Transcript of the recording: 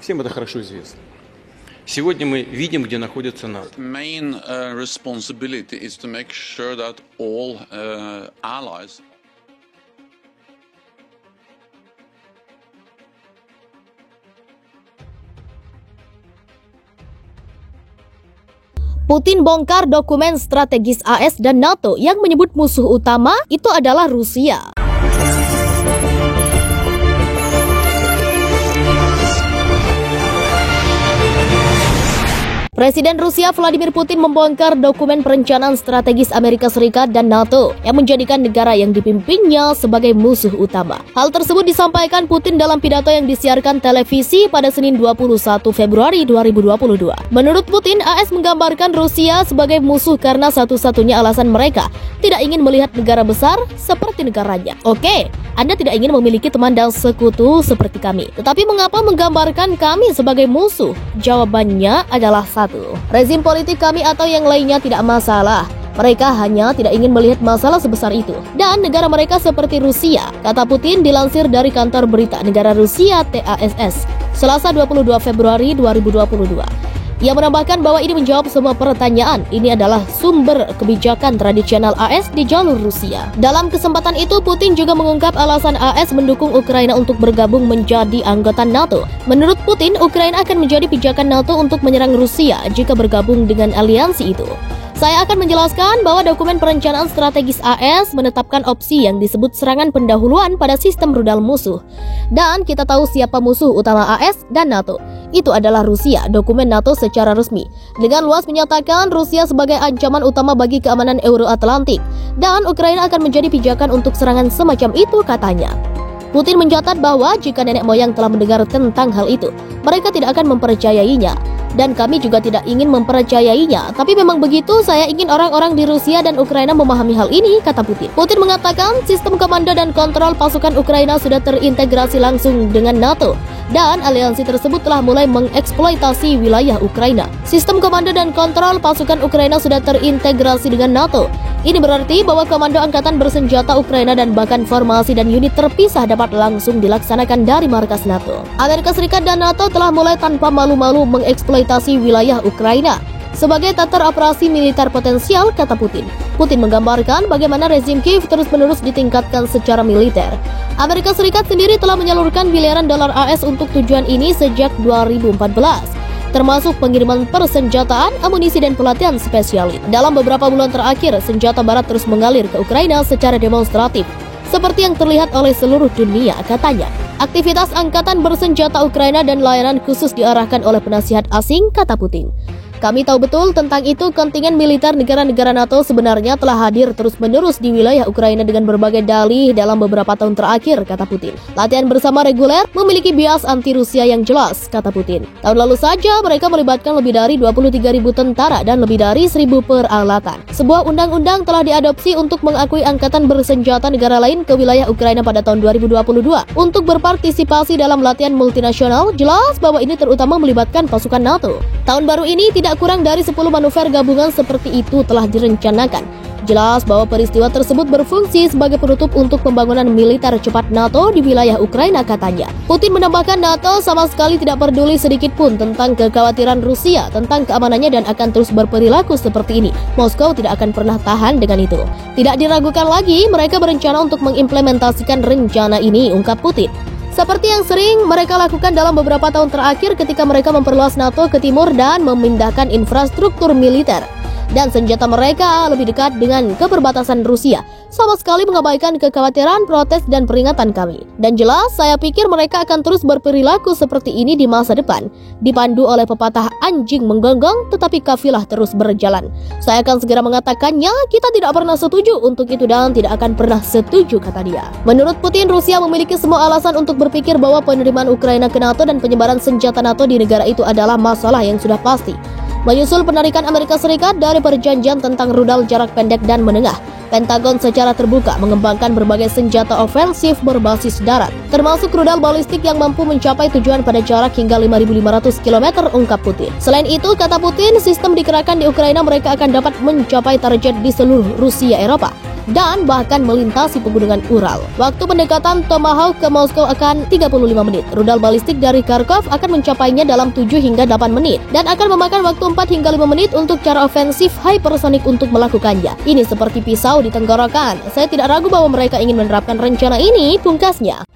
Всем это хорошо известно. Сегодня мы видим, где находится НАТО. Main responsibility is to make sure that all allies. Putin bongkar dokumen strategis AS dan NATO yang menyebut musuh utama itu adalah Rusia. Presiden Rusia Vladimir Putin membongkar dokumen perencanaan strategis Amerika Serikat dan NATO yang menjadikan negara yang dipimpinnya sebagai musuh utama. Hal tersebut disampaikan Putin dalam pidato yang disiarkan televisi pada Senin 21 Februari 2022. Menurut Putin, AS menggambarkan Rusia sebagai musuh karena satu-satunya alasan mereka tidak ingin melihat negara besar seperti negaranya. Oke, Anda tidak ingin memiliki teman dan sekutu seperti kami. Tetapi mengapa menggambarkan kami sebagai musuh? Jawabannya adalah satu. Rezim politik kami atau yang lainnya tidak masalah. Mereka hanya tidak ingin melihat masalah sebesar itu. Dan negara mereka seperti Rusia, kata Putin dilansir dari kantor berita negara Rusia TASS, Selasa 22 Februari 2022. Ia menambahkan bahwa ini menjawab semua pertanyaan. Ini adalah sumber kebijakan tradisional AS di jalur Rusia. Dalam kesempatan itu, Putin juga mengungkap alasan AS mendukung Ukraina untuk bergabung menjadi anggota NATO. Menurut Putin, Ukraina akan menjadi pijakan NATO untuk menyerang Rusia jika bergabung dengan aliansi itu. Saya akan menjelaskan bahwa dokumen perencanaan strategis AS menetapkan opsi yang disebut serangan pendahuluan pada sistem rudal musuh. Dan kita tahu siapa musuh utama AS dan NATO. Itu adalah Rusia, dokumen NATO secara resmi. Dengan luas menyatakan Rusia sebagai ancaman utama bagi keamanan Euro-Atlantik. Dan Ukraina akan menjadi pijakan untuk serangan semacam itu, katanya. Putin mencatat bahwa jika nenek moyang telah mendengar tentang hal itu, mereka tidak akan mempercayainya. Dan kami juga tidak ingin mempercayainya. Tapi memang begitu, saya ingin orang-orang di Rusia dan Ukraina memahami hal ini, kata Putin. Putin mengatakan sistem komando dan kontrol pasukan Ukraina sudah terintegrasi langsung dengan NATO. Dan aliansi tersebut telah mulai mengeksploitasi wilayah Ukraina. Sistem komando dan kontrol pasukan Ukraina sudah terintegrasi dengan NATO. Ini berarti bahwa komando angkatan bersenjata Ukraina dan bahkan formasi dan unit terpisah dapat langsung dilaksanakan dari markas NATO. Amerika Serikat dan NATO telah mulai tanpa malu-malu mengeksploitasi wilayah Ukraina sebagai tatar operasi militer potensial, kata Putin. Putin menggambarkan bagaimana rezim Kiev terus-menerus ditingkatkan secara militer. Amerika Serikat sendiri telah menyalurkan miliaran dolar AS untuk tujuan ini sejak 2014. Termasuk pengiriman persenjataan, amunisi, dan pelatihan spesialis. Dalam beberapa bulan terakhir, senjata barat terus mengalir ke Ukraina secara demonstratif, seperti yang terlihat oleh seluruh dunia, katanya. Aktivitas angkatan bersenjata Ukraina dan layanan khusus diarahkan oleh penasihat asing, kata Putin. Kami tahu betul tentang itu. Kontingen militer negara-negara NATO sebenarnya telah hadir terus-menerus di wilayah Ukraina dengan berbagai dalih dalam beberapa tahun terakhir, kata Putin. Latihan bersama reguler memiliki bias anti-Rusia yang jelas, kata Putin. Tahun lalu saja mereka melibatkan lebih dari 23.000 tentara dan lebih dari 1.000 peralatan. Sebuah undang-undang telah diadopsi untuk mengakui angkatan bersenjata negara lain ke wilayah Ukraina pada tahun 2022 untuk berpartisipasi dalam latihan multinasional. Jelas bahwa ini terutama melibatkan pasukan NATO. Tahun baru ini tidak kurang dari 10 manuver gabungan seperti itu telah direncanakan. Jelas bahwa peristiwa tersebut berfungsi sebagai penutup untuk pembangunan militer cepat NATO di wilayah Ukraina, katanya. Putin menambahkan NATO sama sekali tidak peduli sedikit pun tentang kekhawatiran Rusia tentang keamanannya dan akan terus berperilaku seperti ini. Moskow tidak akan pernah tahan dengan itu. Tidak diragukan lagi, mereka berencana untuk mengimplementasikan rencana ini, ungkap Putin. Seperti yang sering mereka lakukan dalam beberapa tahun terakhir ketika mereka memperluas NATO ke timur dan memindahkan infrastruktur militer dan senjata mereka lebih dekat dengan keperbatasan Rusia, sama sekali mengabaikan kekhawatiran, protes, dan peringatan kami. Dan jelas, saya pikir mereka akan terus berperilaku seperti ini di masa depan, dipandu oleh pepatah anjing menggonggong, tetapi kafilah terus berjalan. Saya akan segera mengatakannya, kita tidak pernah setuju untuk itu dan tidak akan pernah setuju, kata dia. Menurut Putin, Rusia memiliki semua alasan untuk berpikir bahwa penerimaan Ukraina ke NATO dan penyebaran senjata NATO di negara itu adalah masalah yang sudah pasti. Menyusul penarikan Amerika Serikat dari perjanjian tentang rudal jarak pendek dan menengah, Pentagon secara terbuka mengembangkan berbagai senjata ofensif berbasis darat, termasuk rudal balistik yang mampu mencapai tujuan pada jarak hingga 5.500 km, ungkap Putin. Selain itu, kata Putin, sistem dikerahkan di Ukraina mereka akan dapat mencapai target di seluruh Rusia Eropa. dan bahkan melintasi pegunungan Ural. Waktu pendekatan Tomahawk ke Moskow akan 35 menit. Rudal balistik dari Kharkov akan mencapainya dalam 7 hingga 8 menit dan akan memakan waktu 4 hingga 5 menit untuk cara ofensif hypersonic untuk melakukannya. Ini seperti pisau di tenggorokan. Saya tidak ragu bahwa mereka ingin menerapkan rencana ini, pungkasnya.